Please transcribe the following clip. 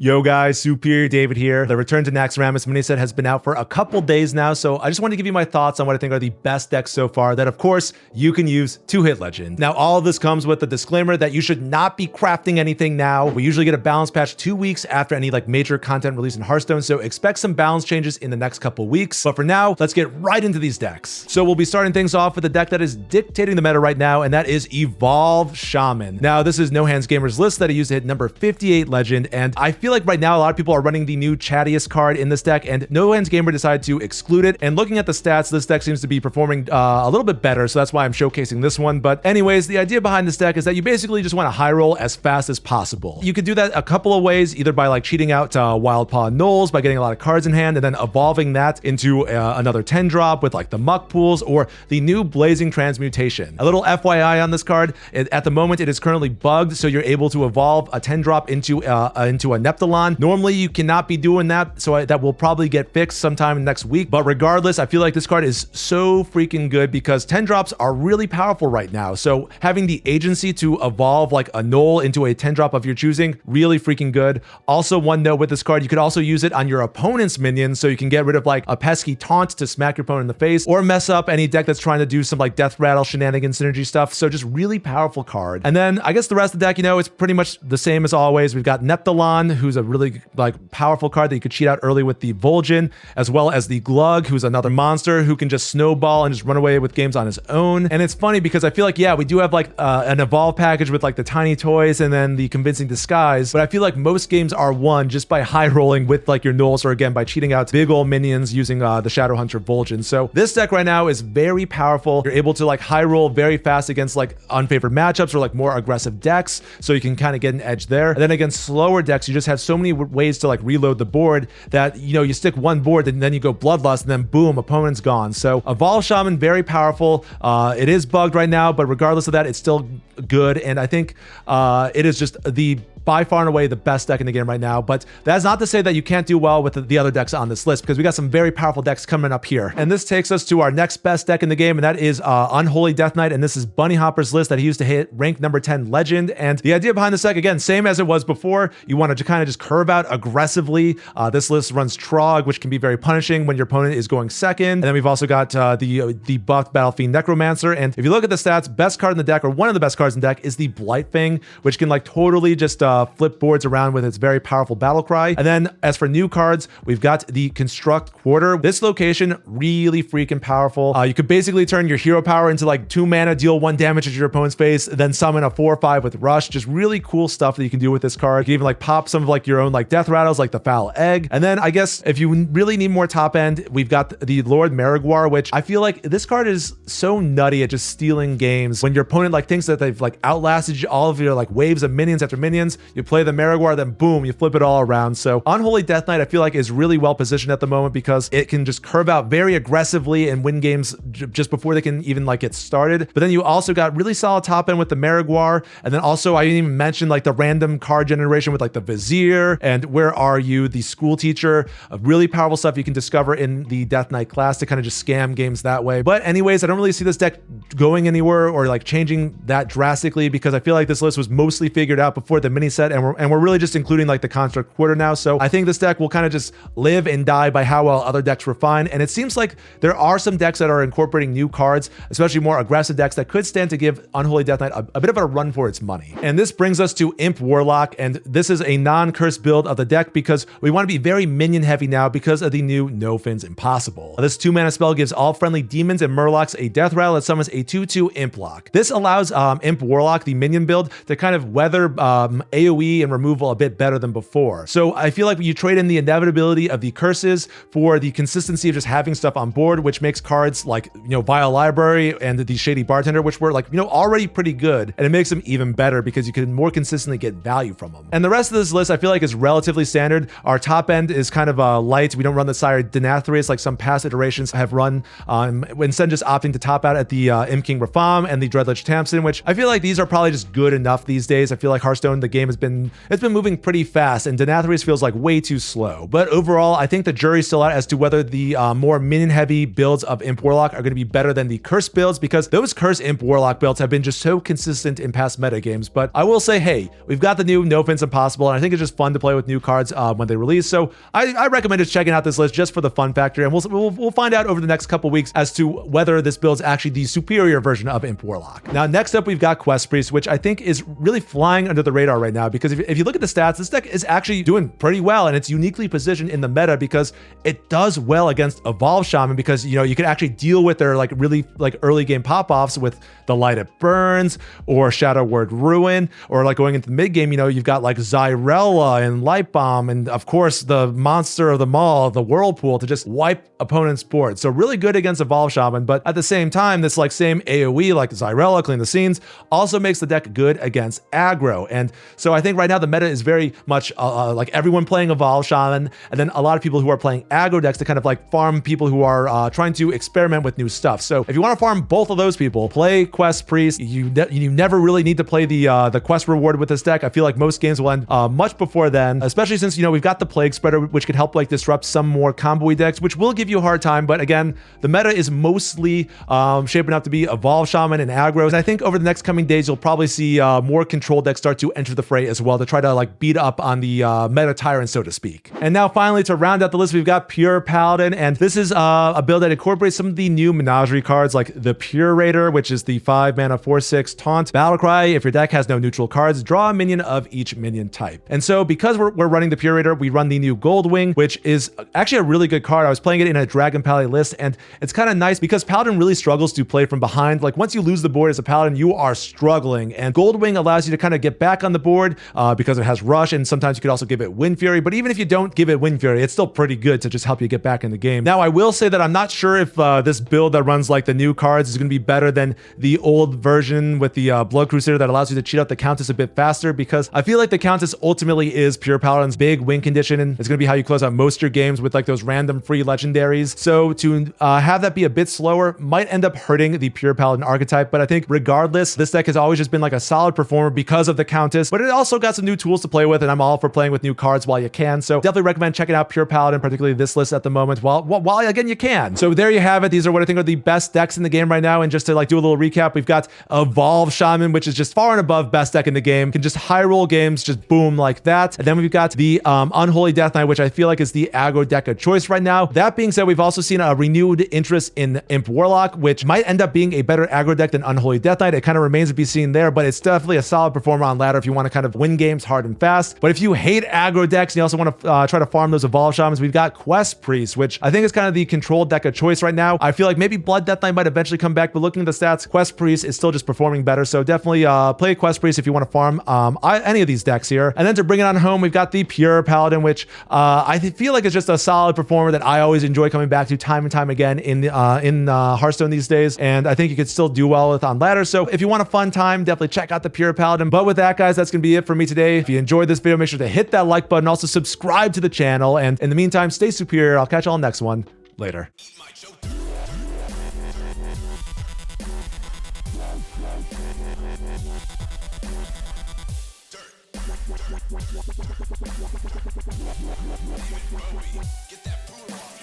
Yo guys, Superior David here. The Return to Naxxramas mini set has been out for a couple days now, so I just wanted to give you my thoughts on what I think are the best decks so far that of course you can use to hit Legend. Now all of this comes with the disclaimer that you should not be crafting anything now. We usually get a balance patch 2 weeks after any major content release in Hearthstone, so expect some balance changes in the next couple weeks. But for now, let's get right into these decks. So we'll be starting things off with a deck that is dictating the meta right now, and that is Evolve Shaman. Now this is No Hands Gamer's list that he used to hit number 58 Legend, and I feel like right now a lot of people are running the new chattiest card in this deck, and No Hands Gamer decided to exclude it. And looking at the stats, this deck seems to be performing a little bit better, so that's why I'm showcasing this one. But anyways, the idea behind this deck is that you basically just want to high roll as fast as possible. You could do that a couple of ways, either by cheating out Wild Paw Knolls by getting a lot of cards in hand and then evolving that into another 10 drop with the Muck Pools or the new Blazing Transmutation. A little FYI on this card, at the moment it is currently bugged, so you're able to evolve a 10 drop into a Neptulon. Normally you cannot be doing that, so that will probably get fixed sometime next week. But regardless, I feel like this card is so freaking good because 10 drops are really powerful right now. So having the agency to evolve a Knoll into a 10 drop of your choosing, really freaking good. Also, one note with this card, you could also use it on your opponent's minions, so you can get rid of a pesky taunt to smack your opponent in the face or mess up any deck that's trying to do some death rattle shenanigans synergy stuff. So just really powerful card. And then I guess the rest of the deck, it's pretty much the same as always. We've got Neptulon, who's a really powerful card that you could cheat out early with the Vol'jin, as well as the Glug, who's another monster who can just snowball and just run away with games on his own. And it's funny because I feel we do have an evolve package with the tiny toys and then the convincing disguise, but I feel most games are won just by high rolling with your Knolls, or again by cheating out big old minions using the Shadow Hunter Vol'jin. So this deck right now is very powerful. You're able to high roll very fast against unfavored matchups or more aggressive decks, so you can kind of get an edge there. And then against slower decks, you just have so many ways to reload the board that you stick one board and then you go Bloodlust and then boom, opponent's gone. So Evolve Shaman, very powerful. It is bugged right now, but regardless of that, it's still good, and I think it is just by far and away the best deck in the game right now. But that's not to say that you can't do well with the other decks on this list, because we got some very powerful decks coming up here. And this takes us to our next best deck in the game, and that is Unholy Death Knight. And this is Bunny Hopper's list that he used to hit rank number 10 Legend. And the idea behind this deck, again, same as it was before. You want to kind of just curve out aggressively. This list runs Trog, which can be very punishing when your opponent is going second. And then we've also got the buffed Battle Fiend Necromancer. And if you look at the stats, best card in the deck, or one of the best cards in the deck, is the Blightfang, which can totally just flip boards around with its very powerful battle cry. And then as for new cards, we've got the Construct Quarter. This location, really freaking powerful. You could basically turn your hero power into 2 mana, deal 1 damage to your opponent's face, then summon a 4/5 with Rush. Just really cool stuff that you can do with this card. You can even pop some of your own death rattles, like the Foul Egg. And then I guess if you really need more top end, we've got the Lord Mariguar, which I feel this card is so nutty at just stealing games. When your opponent thinks that they've outlasted all of your waves of minions after minions, you play the Mariguar, then boom, you flip it all around. So Unholy Death Knight, I feel is really well positioned at the moment because it can just curve out very aggressively and win games just before they can even get started. But then you also got really solid top end with the Mariguar, and then also I didn't even mention the random card generation with the Vizier and Where Are You, the School Teacher. Really powerful stuff you can discover in the Death Knight class to kind of just scam games that way. But anyways, I don't really see this deck going anywhere or changing that drastically, because I feel this list was mostly figured out before the mini set, and we're really just including the Construct Quarter now. So I think this deck will kind of just live and die by how well other decks refine. And it seems there are some decks that are incorporating new cards, especially more aggressive decks, that could stand to give Unholy Death Knight a bit of a run for its money. And this brings us to Imp Warlock, and this is a non-curse build of the deck because we want to be very minion heavy now because of the new No Fins Impossible. This 2 mana spell gives all friendly demons and murlocs a death rattle that summons a 2/2 Imp Lock. This allows Imp Warlock, the minion build, to kind of weather AoE and removal a bit better than before. So I feel you trade in the inevitability of the curses for the consistency of just having stuff on board, which makes cards Vile Library and the Shady Bartender, which were already pretty good, and it makes them even better because you can more consistently get value from them. And the rest of this list I feel is relatively standard. Our top end is kind of light. We don't run the Sire Denathrius like some past iterations have run, instead just opting to top out at the Imp King Rafam and the Dreadlich Tamsin, which I feel these are probably just good enough these days. I feel Hearthstone, the game game it's been moving pretty fast, and Denathrius feels like way too slow. But overall, I think the jury's still out as to whether the more minion-heavy builds of Imp Warlock are going to be better than the Curse builds, because those Curse Imp Warlock builds have been just so consistent in past meta games. But I will say, hey, we've got the new No Offense Impossible, and I think it's just fun to play with new cards when they release. So I recommend just checking out this list just for the fun factor, and we'll find out over the next couple weeks as to whether this build's actually the superior version of Imp Warlock. Now, next up, we've got Quest Priest, which I think is really flying under the radar right now, because if you look at the stats, this deck is actually doing pretty well, and it's uniquely positioned in the meta because it does well against Evolve Shaman, because you can actually deal with their really early game pop-offs with the Light It Burns or Shadow Word Ruin, or like going into the mid game, you've got like Zyrella and Light Bomb, and of course the monster of them all, the Whirlpool, to just wipe opponent's board. So really good against Evolve Shaman, but at the same time, this same AoE like Zyrella, Clean the Scenes, also makes the deck good against aggro. And so I think right now the meta is very much like everyone playing Evolve Shaman, and then a lot of people who are playing aggro decks to kind of farm people who are trying to experiment with new stuff. So if you want to farm both of those people, play Quest Priest. You never really need to play the quest reward with this deck. I feel like most games will end much before then, especially since we've got the Plague Spreader, which could help disrupt some more combo-y decks, which will give you a hard time. But again, the meta is mostly shaping up to be Evolve Shaman and aggro, and I think over the next coming days you'll probably see more control decks start to enter the fray as well, to try to beat up on the meta tyrant, so to speak. And now finally, to round out the list, we've got Pure Paladin, and this is a build that incorporates some of the new Menagerie cards like the Pure Raider, which is the 5-mana 4/6 taunt battlecry. If your deck has no neutral cards, draw a minion of each minion type. And so because we're running the Pure Raider, we run the new Goldwing, which is actually a really good card. I was playing it in a Dragon Pally list, and it's kind of nice because Paladin really struggles to play from behind. Once you lose the board as a Paladin, you are struggling, and Goldwing allows you to kind of get back on the board because it has Rush, and sometimes you could also give it Wind Fury. But even if you don't give it Wind Fury, it's still pretty good to just help you get back in the game. Now, I will say that I'm not sure if this build that runs the new cards is going to be better than the old version with the Blood Crusader that allows you to cheat out the Countess a bit faster, because I feel like the Countess ultimately is Pure Paladin's big win condition, and it's going to be how you close out most of your games with those random free legendaries. So to have that be a bit slower might end up hurting the Pure Paladin archetype, but I think regardless, this deck has always just been a solid performer because of the Countess, but it also got some new tools to play with, and I'm all for playing with new cards while you can. So definitely recommend checking out Pure Paladin, particularly this list at the moment, while again you can. So there you have it. These are what I think are the best decks in the game right now. And just to do a little recap, we've got Evolve Shaman, which is just far and above best deck in the game. Can just high roll games, just boom like that. And then we've got the Unholy Death Knight, which I feel like is the aggro deck of choice right now. That being said, we've also seen a renewed interest in Imp Warlock, which might end up being a better aggro deck than Unholy Death Knight. It kind of remains to be seen there, but it's definitely a solid performer on ladder if you want to kind of win games hard and fast. But if you hate aggro decks and you also want to try to farm those Evolve Shamans, we've got Quest Priest, which I think is kind of the controlled deck of choice right now. I feel like maybe Blood Death Knight might eventually come back, but looking at the stats, Quest Priest is still just performing better. So definitely play Quest Priest if you want to farm any of these decks here. And then to bring it on home, we've got the Pure Paladin, which I feel like is just a solid performer that I always enjoy coming back to time and time again in Hearthstone these days. And I think you could still do well with on ladder. So if you want a fun time, definitely check out the Pure Paladin. But with that, guys, that's going to be it for me today. If you enjoyed this video, make sure to hit that like button. Also subscribe to the channel. And in the meantime, stay superior. I'll catch you all next one. Later. Get that